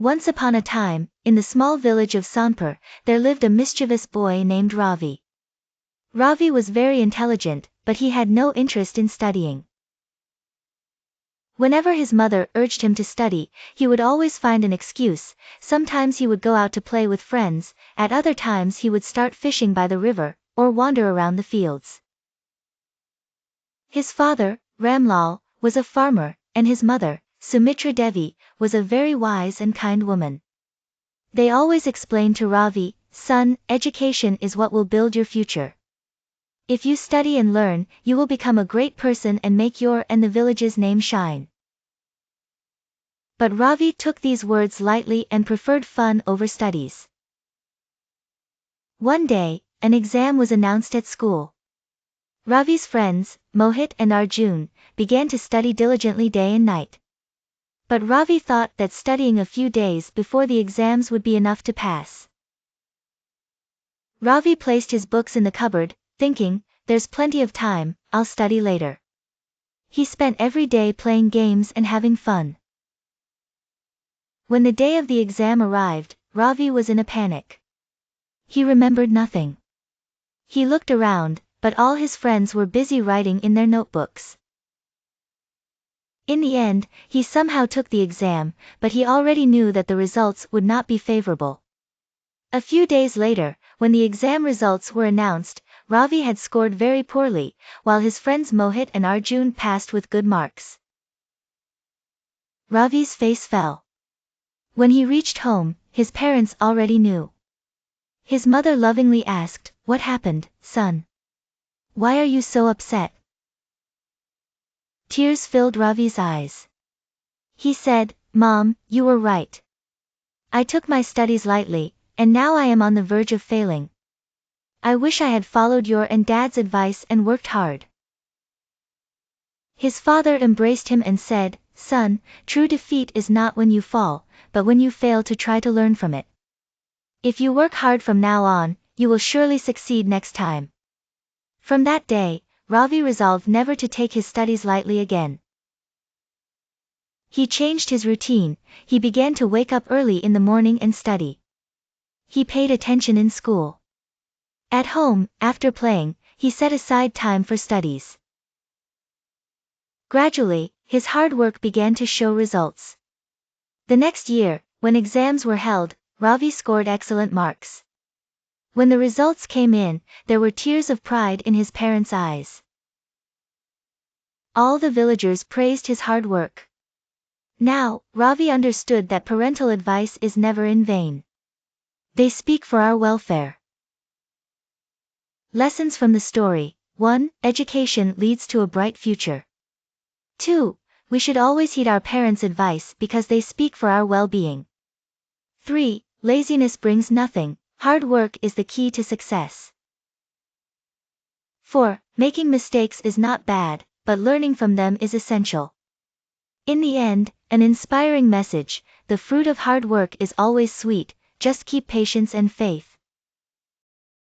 Once upon a time, in the small village of Sonpur, there lived a mischievous boy named Ravi. Ravi was very intelligent, but he had no interest in studying. Whenever his mother urged him to study, he would always find an excuse. Sometimes he would go out to play with friends, at other times he would start fishing by the river, or wander around the fields. His father, Ramlal, was a farmer, and his mother, Sumitra Devi, was a very wise and kind woman. They always explained to Ravi, "Son, education is what will build your future. If you study and learn, you will become a great person and make your and the village's name shine." But Ravi took these words lightly and preferred fun over studies. One day, an exam was announced at school. Ravi's friends, Mohit and Arjun, began to study diligently day and night. But Ravi thought that studying a few days before the exams would be enough to pass. Ravi placed his books in the cupboard, thinking, "There's plenty of time, I'll study later." He spent every day playing games and having fun. When the day of the exam arrived, Ravi was in a panic. He remembered nothing. He looked around, but all his friends were busy writing in their notebooks. In the end, he somehow took the exam, but he already knew that the results would not be favorable. A few days later, when the exam results were announced, Ravi had scored very poorly, while his friends Mohit and Arjun passed with good marks. Ravi's face fell. When he reached home, his parents already knew. His mother lovingly asked, "What happened, son? Why are you so upset?" Tears filled Ravi's eyes. He said, "Mom, you were right. I took my studies lightly, and now I am on the verge of failing. I wish I had followed your and Dad's advice and worked hard." His father embraced him and said, "Son, true defeat is not when you fall, but when you fail to try to learn from it. If you work hard from now on, you will surely succeed next time." From that day, Ravi resolved never to take his studies lightly again. He changed his routine. He began to wake up early in the morning and study. He paid attention in school. At home, after playing, he set aside time for studies. Gradually, his hard work began to show results. The next year, when exams were held, Ravi scored excellent marks. When the results came in, there were tears of pride in his parents' eyes. All the villagers praised his hard work. Now, Ravi understood that parental advice is never in vain. They speak for our welfare. Lessons from the story: 1. Education leads to a bright future. 2. We should always heed our parents' advice because they speak for our well-being. 3. Laziness brings nothing, hard work is the key to success. 4. Making mistakes is not bad, but learning from them is essential. In the end, an inspiring message: the fruit of hard work is always sweet, just keep patience and faith.